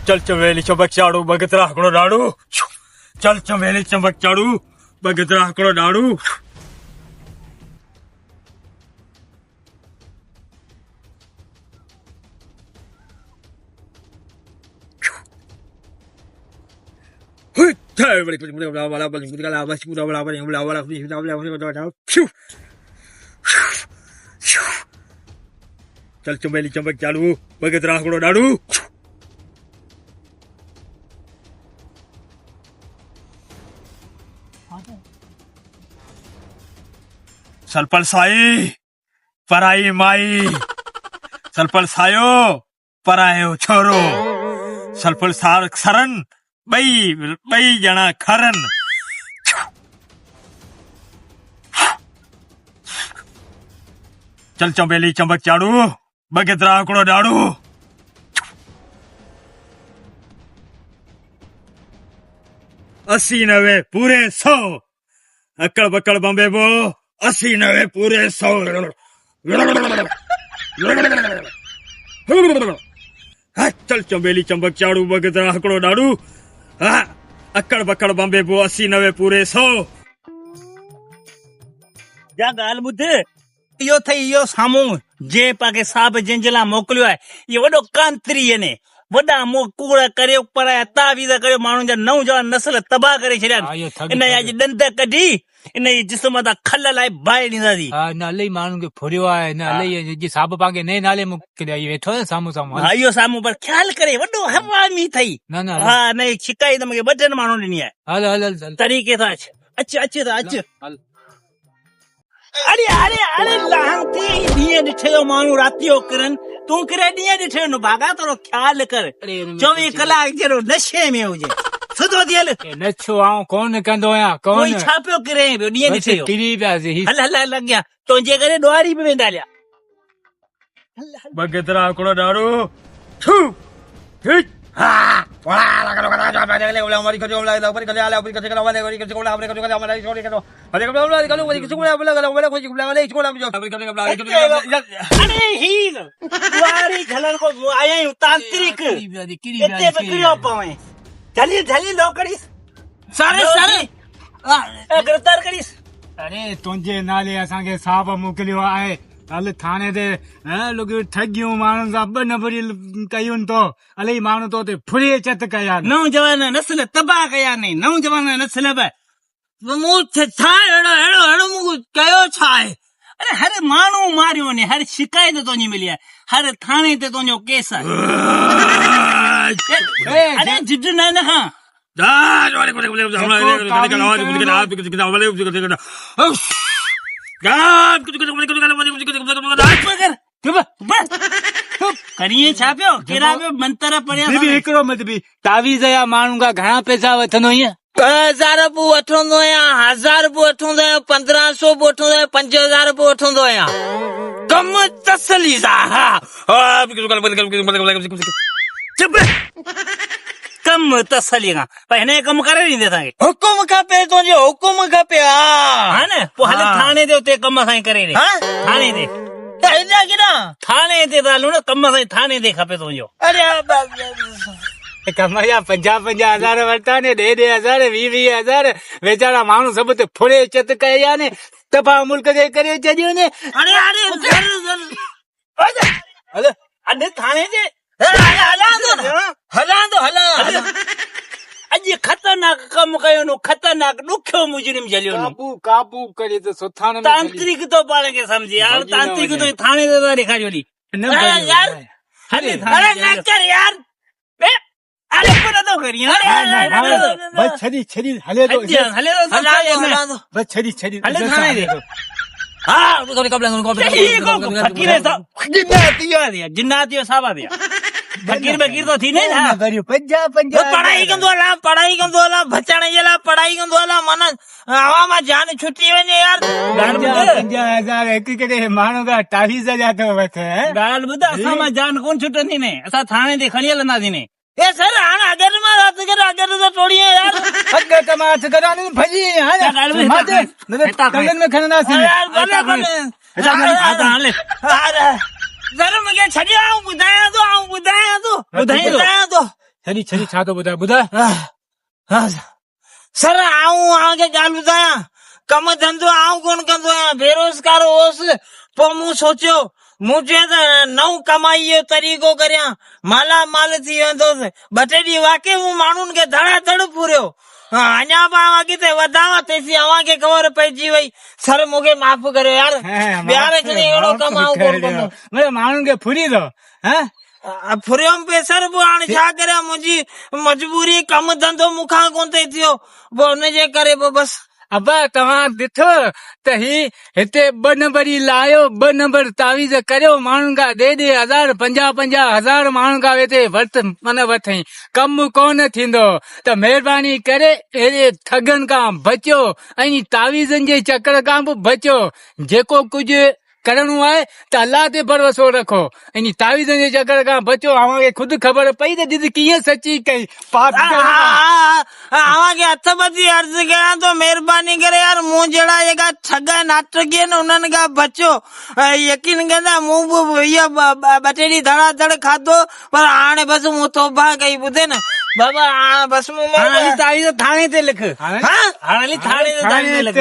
चल चमेली चमक चाड़ू बगतरा हकड़ो डाड़ू चल चमेली चमक चाड़ू बगतरा हकड़ो डाड़ू चल चमेली चमक चाड़ू बगतरा हकड़ो डाड़ू सलपल साई पराई माई सलपल सायो परायो छोरो सलपल सार सरन बई जना खरन चल चमेली चमक चाड़ू बगतरा हकड़ो डाड़ू 80 90 पूरे 100 अकड़ बकड़ बम्बे बो 80 90 पूरे 100 चल चमेली चमक चाड़ू बगतरा हकड़ो डाड़ू अकड़ बकड़ बम्बे बो 80 90 पूरे 100 जा गाल बुध इहो थई इहो साम्हूं जे पाके साहब जंहिंजे लाइ मोकिलियो आहे इहो वॾो कांतरी ने वॾा कूड़ करे पर तावीज़ करे माण्हुनि जा नौजवान नस्ल तबाह करे छॾिया इन जी ॾंद कढी इन जी जिस्म तां खल लाइ बाहि ॾींदासीं न इलाही माण्हुनि खे फुरियो आहे न इलाही साहब पाके नए नाले मोकिलिया वेठो आहे साम्हूं साम्हूं हा इहो साम्हूं पर ख़्याल करे वॾो हवामी अथई न हा न शिकायत मूंखे 2 टिनि माण्हुनि ॾिनी आहे हल हल हल तरीक़े सां अच अरे अरे अरे लांती ॾींहं ॾिठे जो माण्हू राति जो किरन तूं किरे ॾींहं ॾिठे न भागा थोरो ख़्याल कर 24 कलाक जहिड़ो नशे में हुजे सुधो थियल नछो आऊं कोन कंदो आहियां कोन छा पियो किरे पियो ॾींहं ॾिठे जो किरी पियासीं हल हल हल अॻियां तुंहिंजे करे ॾुआरी बि वेंदा हलिया बगतरा हकड़ो डाड़ू अरे हीर ॾुआरी झलण को आया आहियूं तांत्रिक हिते बकरियो पवे जल्दी जल्दी लोकड़ी सारे सारे गिरफ़्तार करीस अरे तुंहिंजे नाले असांखे साहब मोकिलियो आहे हल थाने ते ठगियूं माण्हुनि सां 2 नंबरी कयूं तो अलाही माण्हू तो ते फुरी चत कया नौजवान नस्ल तबाह कया नहीं नौजवान नस्ल बि मूं छा अहिड़ो मूं कयो छा आहे अरे हर माण्हू मारियो ने हर शिकायत तुंहिंजी मिली आहे हर थाने ते तुंहिंजो केस आहे अरे जिद न खां करिए छा पियो केड़ा पियो मंत्र पढ़िया हिकिड़ो मत बि तावीज़ जा माण्हू खां घणा पैसा वठंदो ईअं 1000 बि वठंदो आहियां 1000 बि वठंदो आहियां 1500 बि वठंदो आहियां 5000 बि वठंदो आहियां कम तसली सां कम तसली खां पर हिन कम करे ॾींदे असांखे हुकुम खपे तुंहिंजो हुकुम खपे हा न पोइ हल थाने ते उते कम असांखे करे ॾे थाने ते थाने ते हलूं न कम असांखे थाने ते खपे तुंहिंजो कम जा 50,000 वरिता ने 10,000 20,000 वेचारा माण्हू सभु ते फुरे चत कया ने तबाह मुल्क जे करे छॾियो ने अरे अरे अॼु थाने ते हलां अॼु ख़तरनाक कम कयो न खतरनाक ॾुखियो मुजरिम झलियो न काबू करे त सुथान तांत्रिक तो पाण खे सम्झे यार तांत्रिक तो थाने ते ॾेखारियो यार हले थाने न कर यार अरे पर तो करी बस छड़ी हले तो बस छड़ी हले थाने दे हाँ जिन्नात जो साहब दिया फकीर तो थी नहीं ना पढ़ाई कंदो हला बचाने जे लाइ पढ़ाई कंदो हला माना हवा मां जान छुटी वञे यार 50,000 हिक केड़े माण्हू खां तावीज़ जा तो वठे ॻाल्हि ॿुध असां मां जान कोन छुटंदी ने असां थाणे ते खणी हलंदासीं ने ए सर हाणे अगर मां रात के अगर तो टोड़िए यार अगे टमाट कराने भजी हां माते कंगन में खणंदासीं यार भले जरा मूंखे छॾियो ॿुधायां थो छड़ी छड़ी छा तो ॿुधाए सर आऊं आगे ॻाल्हि ॿुधायां कम धंधो आऊं कोन कंदो आहियां बेरोज़गार हुअसि पोइ मूं सोचियो मूं चयो त नओं कमाई जो तरीक़ो करियां माला माल थी वेंदुसि 2-3 ॾींहं वाकई मूं माण्हुनि खे धड़ाधड़ पूरियो अञा बि अॻिते वधां तेसीं अव्हांखे ख़बर पइजी वई सर मूंखे माफ़ करियो यार ॿियार खणी अहिड़ो कमु आऊं कोन कंदो माण्हुनि खे फुरी दो फुरियम पे सर पोइ हाणे छा करियां मुंहिंजी मजबूरी कम धंधो मूंखां कोन थी थियो पोइ हुनजे करे पोइ बसि अबा तव्हां ॾिठो त हिते 2 नंबर लायो 2 नंबर तावीज़ करियो माण्हुनि खां 1,000 50,000 माण्हुनि खां हिते वठई कमु कोन थींदो त महिरबानी करे अहिड़े ठगनि खां बचो ऐं तावीज़नि जे चकर खां बि बचो जेको कुझु करणो आहे त अल्लाह ते भरोसो रखो ऐं तावीज़नि जे चकर खां बचो अव्हांखे खुदि ख़बर पई त ॾिस कीअं सची कई अव्हांखे हथ ॿधी अर्ज़ कयां थो महिरबानी करे यार मूं जहिड़ा जेका ठग नाटकी आहिनि उन्हनि खां बचो यकीन कंदा मूं बि इहो 2-3 ॾींहं धड़ाधड़ खाधो पर हाणे बसि मूं तौबा कई ॿुधे न बाबा बसि मूं तावीज़ थाणे ते लिख हाणे थाणे ते लिख